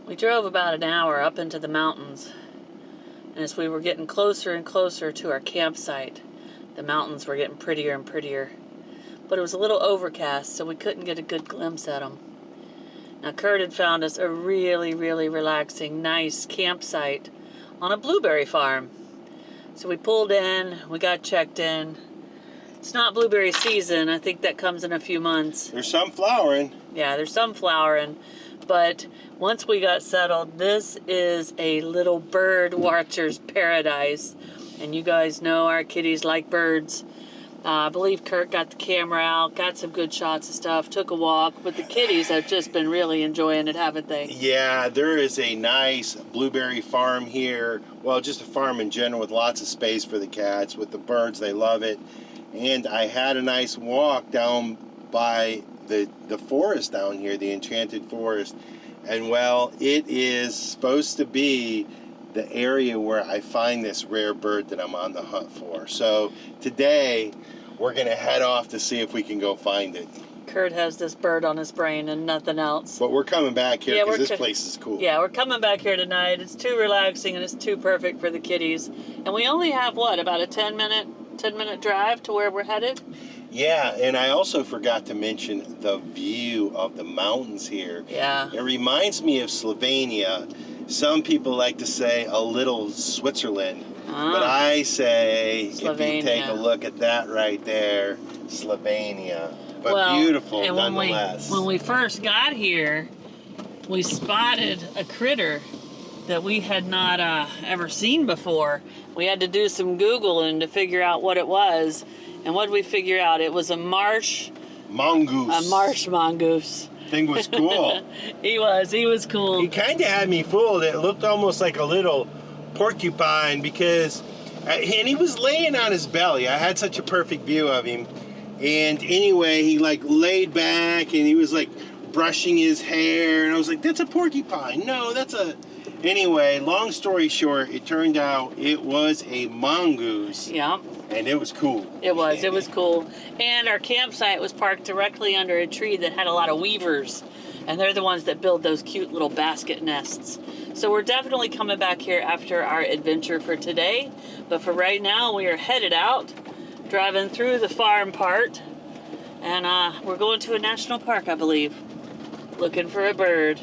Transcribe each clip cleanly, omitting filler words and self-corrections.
We drove about an hour up into the mountains, and as we were getting closer and closer to our campsite, the mountains were getting prettier and prettier. But it was a little overcast, so we couldn't get a good glimpse at them. Now, Curt had found us a really, really relaxing, nice campsite on a blueberry farm. So we pulled in, we got checked in. It's not blueberry season. I think that comes in a few months. There's some flowering. Yeah, there's some flowering. But once we got settled, this is a little bird watcher's paradise. And you guys know our kitties like birds. I believe Curt got the camera out, got some good shots of stuff, took a walk, but the kitties have just been really enjoying it, haven't they? Yeah, there is a nice blueberry farm here. Well, just a farm in general with lots of space for the cats. With the birds, they love it. And I had a nice walk down by the forest down here, the enchanted forest. And well, it is supposed to be the area where I find this rare bird that I'm on the hunt for. So today we're gonna head off to see if we can go find it. Curt has this bird on his brain and nothing else. But we're coming back here because this place is cool. Yeah, we're coming back here tonight. It's too relaxing and it's too perfect for the kitties. And we only have, what, about a 10-minute drive to where we're headed? Yeah, and I also forgot to mention the view of the mountains here. Yeah. It reminds me of Slovenia. Some people like to say a little Switzerland. But I say, Slovenia. if you take a look at that right there, Slovenia. But well, beautiful and nonetheless. When we first got here, we spotted a critter that we had not ever seen before. We had to do some Googling to figure out what it was. And what did we figure out? It was a marsh mongoose. A marsh mongoose. Thing was cool. He was cool. He kind of had me fooled. It looked almost like a little porcupine because, and he was laying on his belly. I had such a perfect view of him. And anyway, he like laid back and he was like brushing his hair. And I was like, that's a porcupine. No, that's a... Anyway, long story short, it turned out it was a mongoose. Yeah. And it was cool. It was cool. And our campsite was parked directly under a tree that had a lot of weavers. And they're the ones that build those cute little basket nests. So we're definitely coming back here after our adventure for today. But for right now, we are headed out, driving through the farm part. And we're going to a national park, I believe, looking for a bird.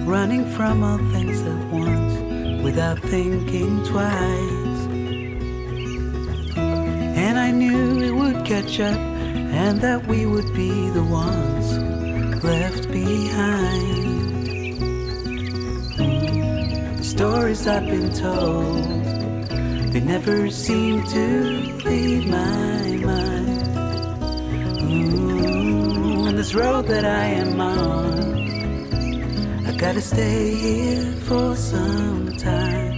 Running from all things at once without thinking twice. And I knew it would catch up and that we would be the ones left behind. The stories I've been told, they never seem to leave my mind. On this road that I am on, I gotta stay here for some time.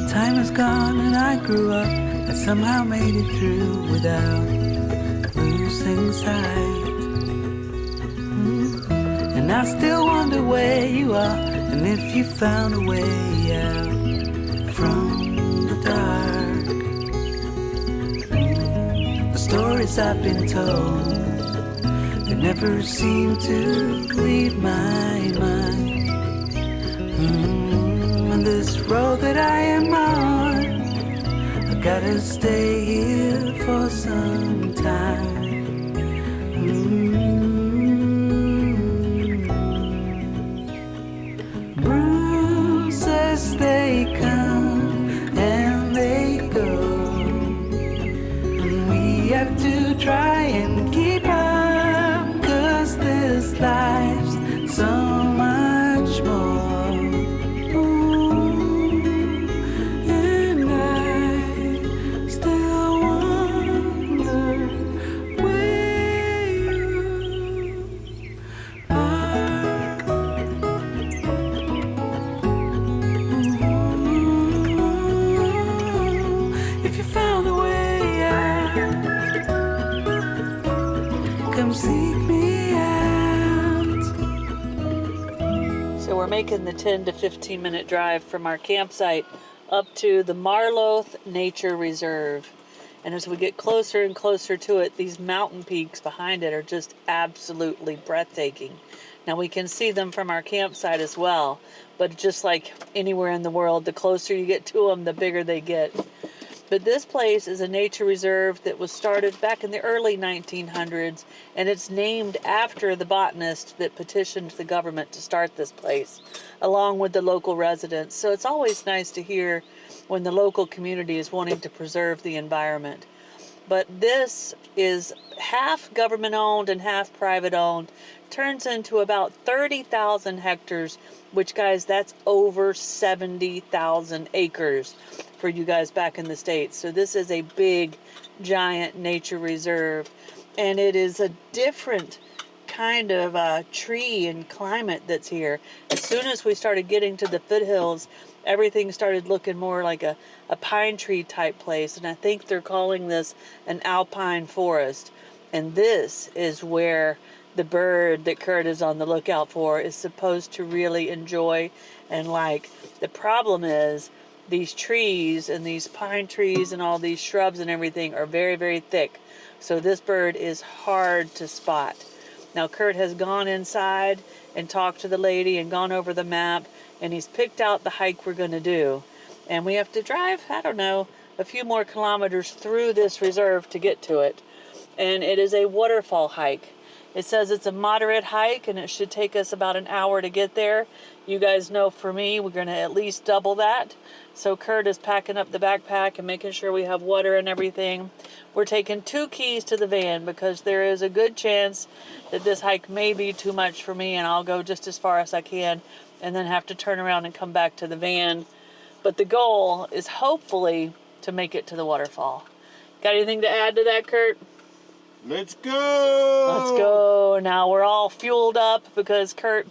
Time is gone and I grew up. I somehow made it through without losing sight. And I still wonder where you are, and if you found a way out from the dark. The stories I've been told, they never seem to leave my mind. On this road that I am on, I gotta stay here for some time. So we're making the 10 to 15 minute drive from our campsite up to the Marloth Nature Reserve. And as we get closer and closer to it, these mountain peaks behind it are just absolutely breathtaking. Now we can see them from our campsite as well, but just like anywhere in the world, the closer you get to them, the bigger they get. But this place is a nature reserve that was started back in the early 1900s, and it's named after the botanist that petitioned the government to start this place, along with the local residents. So it's always nice to hear when the local community is wanting to preserve the environment. But this is half government owned and half private owned. Turns into about 30,000 hectares, which, guys, that's over 70,000 acres for you guys back in the States. So this is a big, giant nature reserve, and it is a different kind of tree and climate that's here. As soon as we started getting to the foothills, everything started looking more like a pine tree type place, and I think they're calling this an alpine forest. And this is where the bird that Curt is on the lookout for is supposed to really enjoy and like. The problem is these trees and these pine trees and all these shrubs and everything are very, very thick. So this bird is hard to spot. Now Curt has gone inside and talked to the lady and gone over the map, and he's picked out the hike we're going to do. And we have to drive, I don't know, a few more kilometers through this reserve to get to it. And it is a waterfall hike. It says it's a moderate hike and it should take us about an hour to get there. You guys know for me, we're going to at least double that. So Curt is packing up the backpack and making sure we have water and everything. We're taking 2 keys to the van because there is a good chance that this hike may be too much for me, and I'll go just as far as I can and then have to turn around and come back to the van. But the goal is hopefully to make it to the waterfall. Got anything to add to that, Curt? Let's go! Let's go. Now we're all fueled up because Curt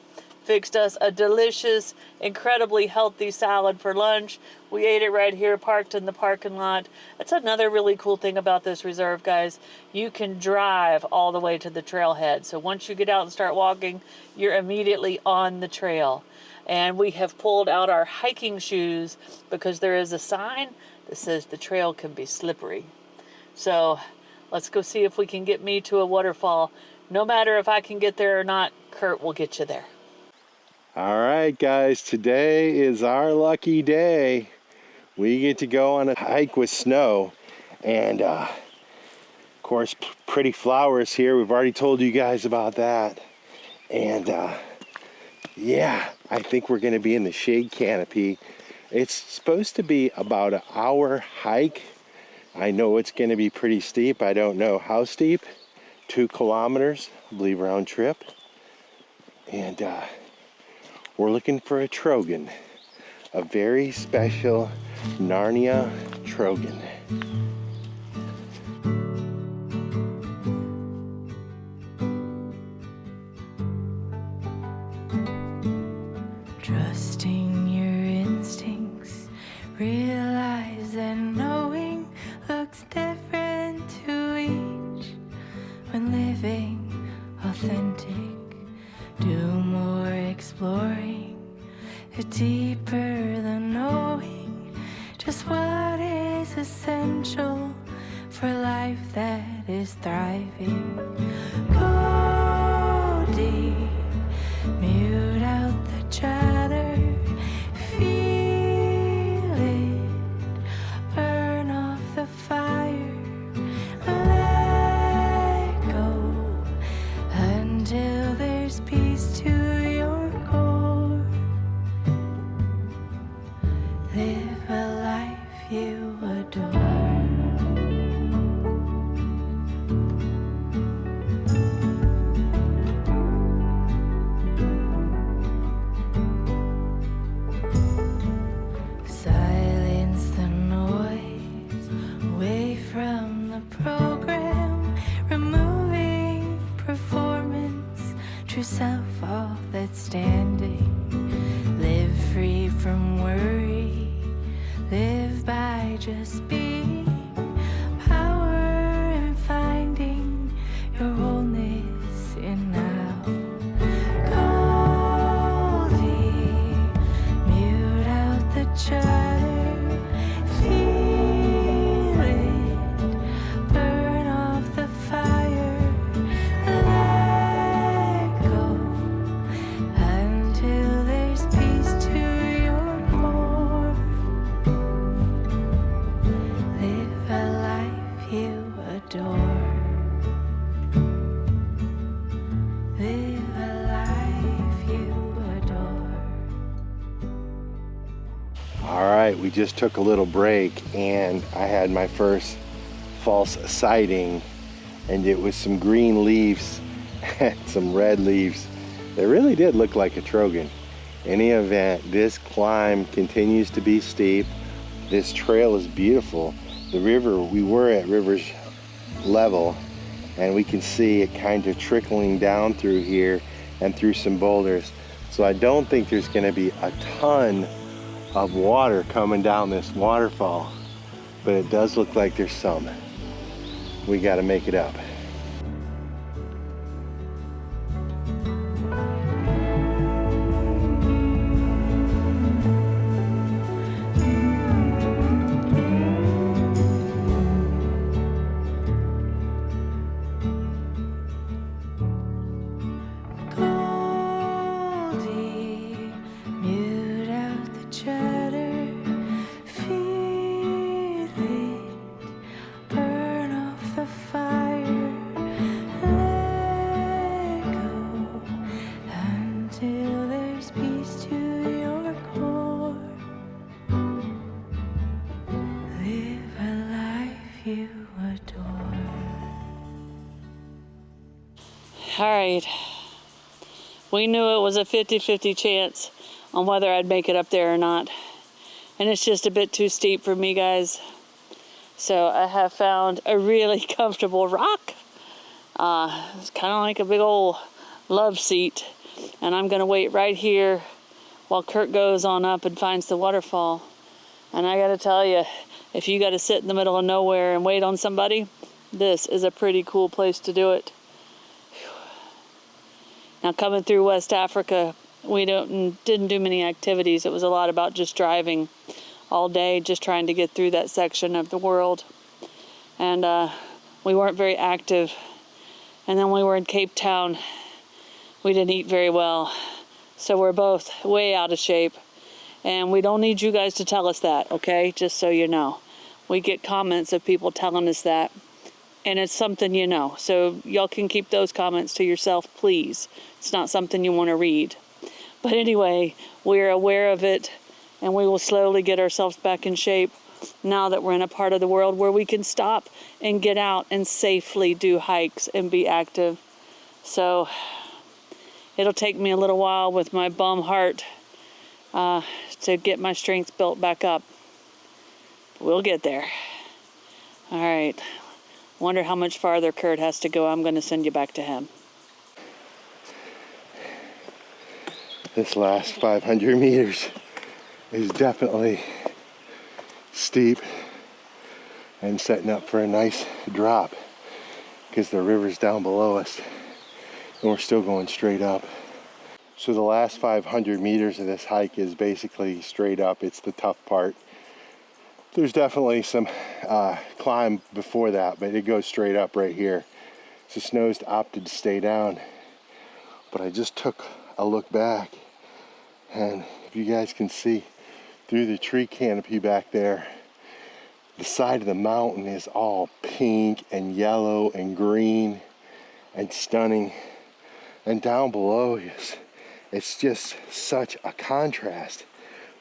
fixed us a delicious, incredibly healthy salad for lunch. We ate it right here, parked in the parking lot. That's another really cool thing about this reserve, guys. You can drive all the way to the trailhead. So once you get out and start walking, you're immediately on the trail. And we have pulled out our hiking shoes because there is a sign that says the trail can be slippery. So let's go see if we can get me to a waterfall. No matter if I can get there or not, Curt will get you there. All right, guys, today is our lucky day. We get to go on a hike with snow and, of course, pretty flowers here. We've already told you guys about that. And, yeah, I think we're going to be in the shade canopy. It's supposed to be about an hour hike. I know it's going to be pretty steep. I don't know how steep. 2 kilometers, I believe, round trip. And we're looking for a trogon, a very special Narnia trogon. Trusting your instincts, realize that knowing looks different to each. When living authentic, do more exploring, deeper than knowing just what is essential for life that is thriving. Go deep, mute out the chatter, feel it, burn off the fire, let go until there's peace to your core. Live a life you adore. Silence the noise away from the program, removing performance, true self, all that's standing. Live free from worry, live by just being, power in finding your wholeness in now. Go deep. right, we just took a little break and I had my first false sighting, and it was some green leaves and some red leaves. They really did look like a trogon. In any event, this climb continues to be steep. This trail is beautiful. The river, we were at river's level, and we can see it kind of trickling down through here and through some boulders. So I don't think there's going to be a ton of water coming down this waterfall, but it does look like there's some. We got to make it up. All right, we knew it was a 50-50 chance on whether I'd make it up there or not, and it's just a bit too steep for me, guys. So I have found a really comfortable rock. It's kind of like a big old love seat, and I'm gonna wait right here while Curt goes on up and finds the waterfall. And I gotta tell you, if you gotta sit in the middle of nowhere and wait on somebody, this is a pretty cool place to do it. Now, coming through West Africa, we didn't do many activities. It was a lot about just driving all day, just trying to get through that section of the world. And we weren't very active. And then we were in Cape Town. We didn't eat very well. So we're both way out of shape. And we don't need you guys to tell us that, okay? Just so you know. We get comments of people telling us that. And it's something you know. So y'all can keep those comments to yourself, please. It's not something you want to read. But anyway, we're aware of it, and we will slowly get ourselves back in shape now that we're in a part of the world where we can stop and get out and safely do hikes and be active. So it'll take me a little while with my bum heart to get my strength built back up. We'll get there. All right. Wonder how much farther Curt has to go. I'm going to send you back to him. This last 500 meters is definitely steep and setting up for a nice drop because the river's down below us and we're still going straight up. So the last 500 meters of this hike is basically straight up. It's the tough part. There's definitely some climb before that, but it goes straight up right here. So snow's opted to stay down. But I just took a look back, and if you guys can see through the tree canopy back there, the side of the mountain is all pink and yellow and green and stunning. And down below is, it's just such a contrast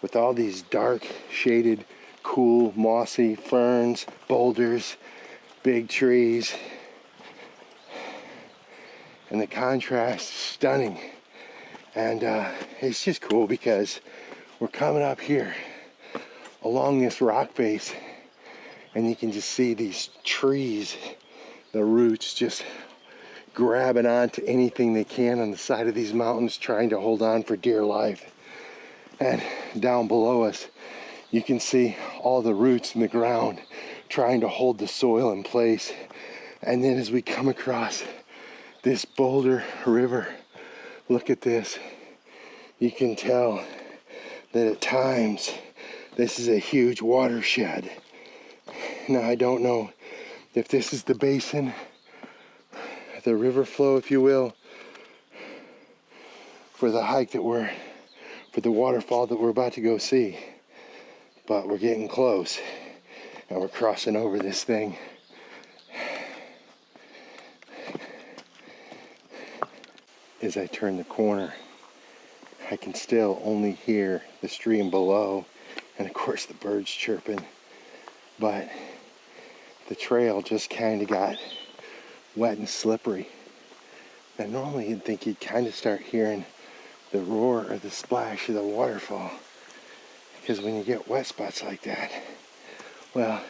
with all these dark shaded cool mossy ferns, boulders, big trees, and the contrast is stunning. And it's just cool because we're coming up here along this rock face and you can just see these trees, the roots just grabbing onto anything they can on the side of these mountains, trying to hold on for dear life. And down below us you can see all the roots in the ground trying to hold the soil in place. And then as we come across this boulder river, look at this. You can tell that at times this is a huge watershed. Now I don't know if this is the basin, the river flow, if you will, for the hike that for the waterfall that we're about to go see. But we're getting close and we're crossing over this thing. As I turn the corner, I can still only hear the stream below and of course the birds chirping. But the trail just kind of got wet and slippery. And normally you'd think you'd kind of start hearing the roar or the splash of the waterfall, because when you get wet spots like that, well,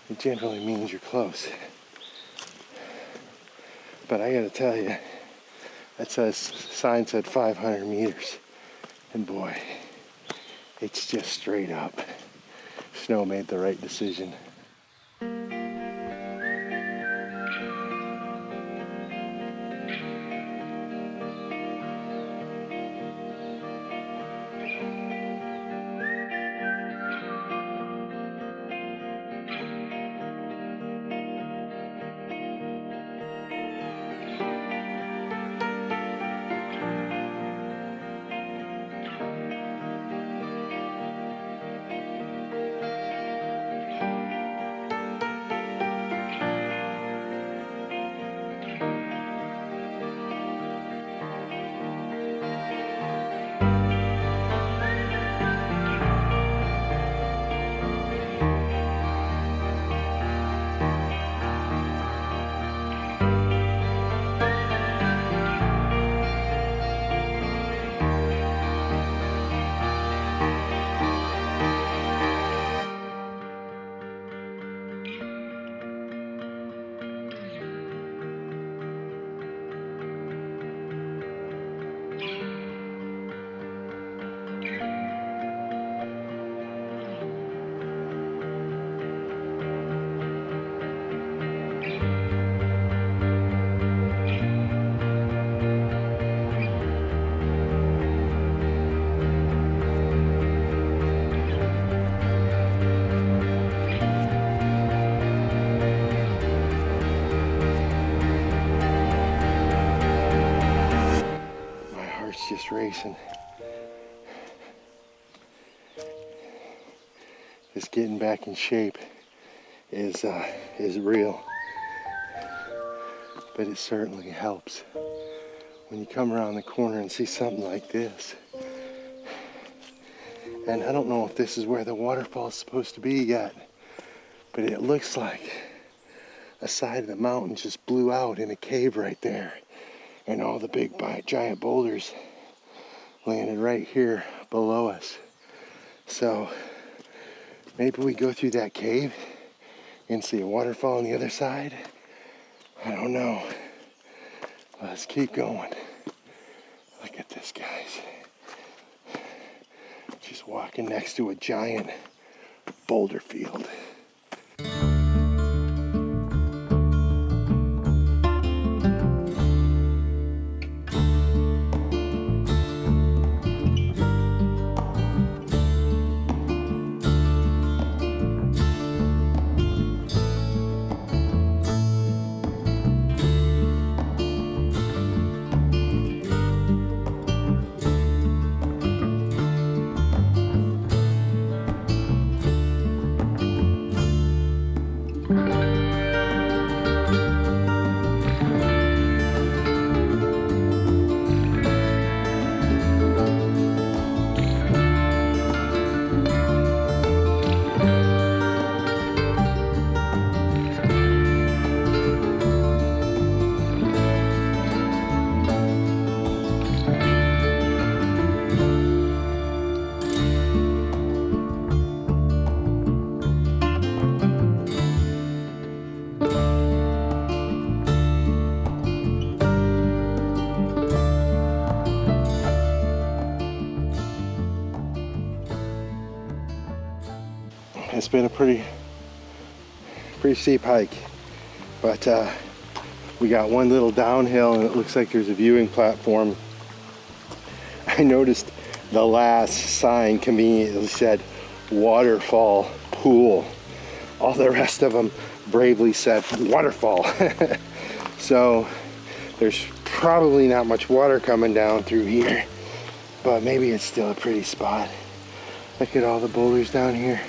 it generally means you're close. But I gotta tell you, that sign said 500 meters, and boy, it's just straight up. Snow made the right decision. Just racing. This getting back in shape is real, but it certainly helps when you come around the corner and see something like this. And I don't know if this is where the waterfall is supposed to be yet, but it looks like a side of the mountain just blew out in a cave right there, and all the big giant boulders landed right here below us. So maybe we go through that cave and see a waterfall on the other side. I don't know. Let's keep going. Look at this, guys. Just walking next to a giant boulder field. It's been a pretty steep hike, but we got one little downhill and it looks like there's a viewing platform. I noticed the last sign conveniently said waterfall pool. All the rest of them bravely said waterfall. So there's probably not much water coming down through here, but maybe it's still a pretty spot. Look at all the boulders down here.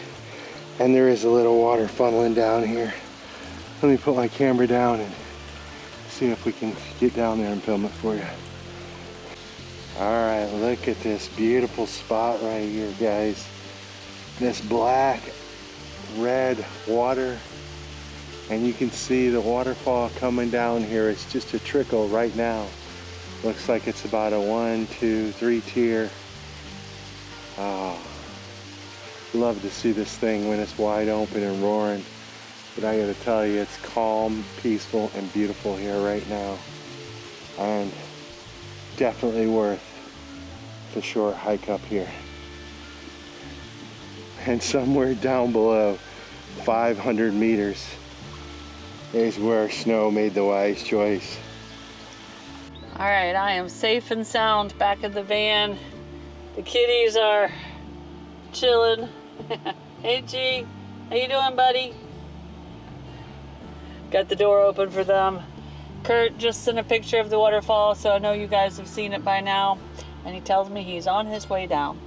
And there is a little water funneling down here. Let me put my camera down and see if we can get down there and film it for you. All right, look at this beautiful spot right here, guys. this black red water, and you can see the waterfall coming down here. It's just a trickle right now. Looks like it's about a 1, 2, 3 tier. Oh, love to see this thing when it's wide open and roaring. But I gotta tell you, it's calm, peaceful, and beautiful here right now. And definitely worth the short hike up here. And somewhere down below, 500 meters, is where snow made the wise choice. All right, I am safe and sound back in the van. The kitties are chilling. Hey G, how you doing, buddy? Got the door open for them. Curt just sent a picture of the waterfall, so I know you guys have seen it by now. And he tells me he's on his way down.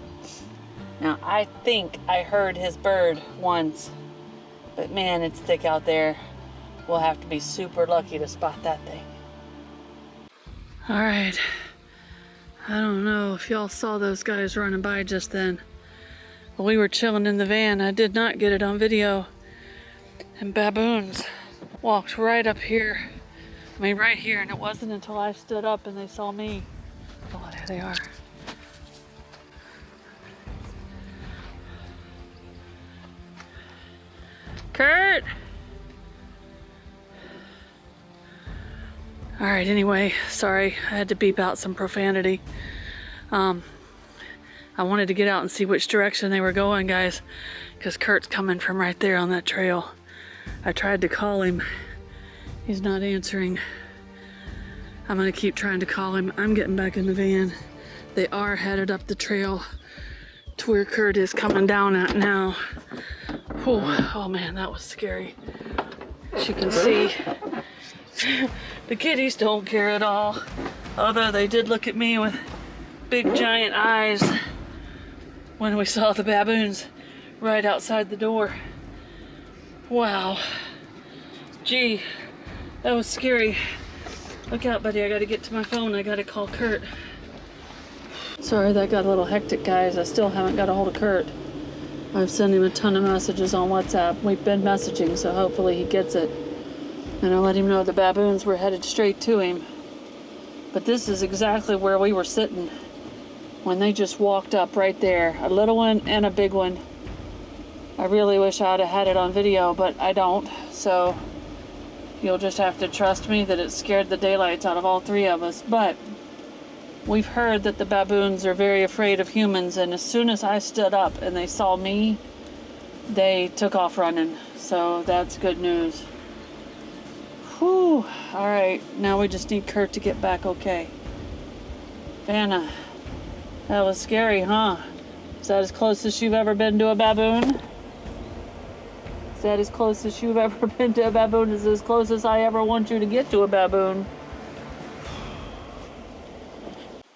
Now, I think I heard his bird once, but man, it's thick out there. We'll have to be super lucky to spot that thing. All right, I don't know if y'all saw those guys running by just then. But we were chilling in the van. I did not get it on video. And baboons walked right up here. I mean, right here, and it wasn't until I stood up and they saw me. Oh, there they are. Curt! All right, anyway, sorry, I had to beep out some profanity. I wanted to get out and see which direction they were going, guys, because Curt's coming from right there on that trail. I tried to call him. He's not answering. I'm gonna keep trying to call him. I'm getting back in the van. They are headed up the trail to where Curt is coming down at now. Oh man, that was scary. As you can see, the kitties don't care at all. Although they did look at me with big giant eyes when we saw the baboons right outside the door. Wow. Gee, that was scary. Look out, buddy, I gotta get to my phone. I gotta call Curt. Sorry, that got a little hectic, guys. I still haven't got a hold of Curt. I've sent him a ton of messages on WhatsApp. We've been messaging, so hopefully he gets it. And I let him know the baboons were headed straight to him. But this is exactly where we were sitting when they just walked up right there. A little one and a big one. I really wish I'd have had it on video, but I don't. So you'll just have to trust me that it scared the daylights out of all three of us. But we've heard that the baboons are very afraid of humans, and as soon as I stood up and they saw me, they took off running. So that's good news. Whew. All right, now we just need Curt to get back okay. Vanna, that was scary, huh? Is that as close as you've ever been to a baboon? Is that as close as you've ever been to a baboon? Is as close as I ever want you to get to a baboon?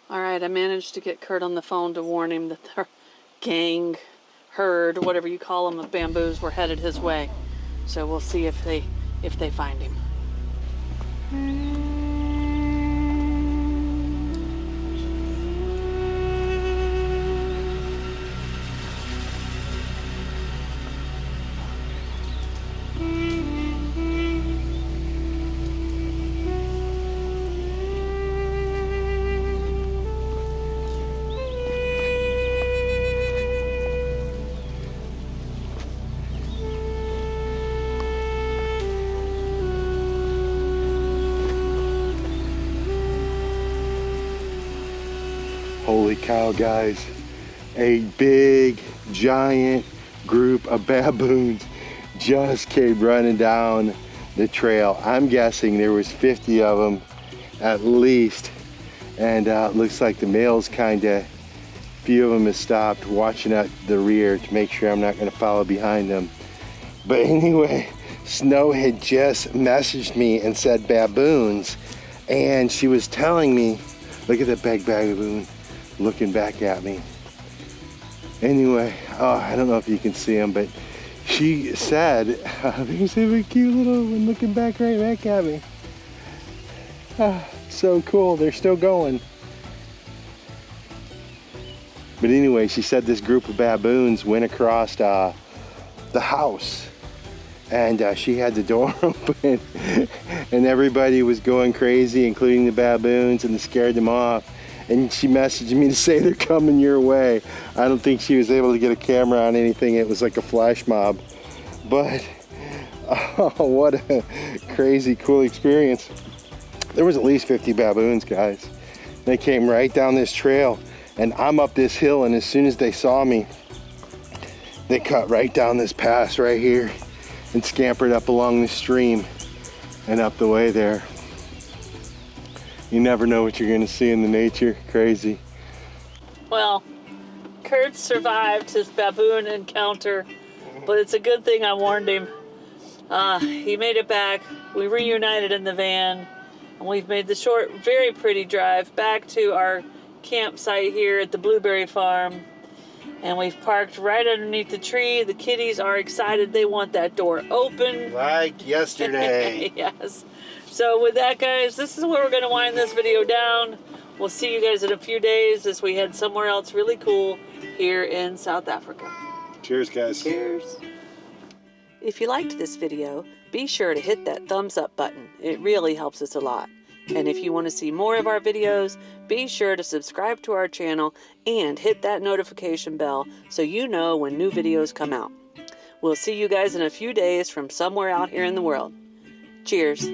All right, I managed to get Curt on the phone to warn him that their gang, herd, whatever you call them, of bamboos were headed his way. So we'll see if they find him. Holy cow, guys. A big, giant group of baboons just came running down the trail. I'm guessing there was 50 of them at least. And looks like the males a few of them have stopped watching at the rear to make sure I'm not gonna follow behind them. But anyway, Snow had just messaged me and said baboons. And she was telling me, look at that big baboon looking back at me. Anyway, I don't know if you can see him, but she said, there's a cute little one looking back right back at me. So cool, they're still going. But anyway, she said this group of baboons went across the house, and she had the door open, and everybody was going crazy, including the baboons, and it scared them off. And she messaged me to say they're coming your way. I don't think she was able to get a camera on anything. It was like a flash mob. But oh, what a crazy cool experience. There was at least 50 baboons, guys. They came right down this trail, and I'm up this hill, and as soon as they saw me, they cut right down this pass right here and scampered up along the stream and up the way there. You never know what you're gonna see in the nature. Crazy. Well, Curt survived his baboon encounter, but it's a good thing I warned him. He made it back. We reunited in the van, and we've made the short, very pretty drive back to our campsite here at the blueberry farm. And we've parked right underneath the tree. The kitties are excited. They want that door open. Like yesterday. Yes. So with that, guys, this is where we're going to wind this video down. We'll see you guys in a few days as we head somewhere else really cool here in South Africa. Cheers, guys. Cheers. If you liked this video, be sure to hit that thumbs up button. It really helps us a lot. And if you want to see more of our videos, be sure to subscribe to our channel and hit that notification bell so you know when new videos come out. We'll see you guys in a few days from somewhere out here in the world. Cheers.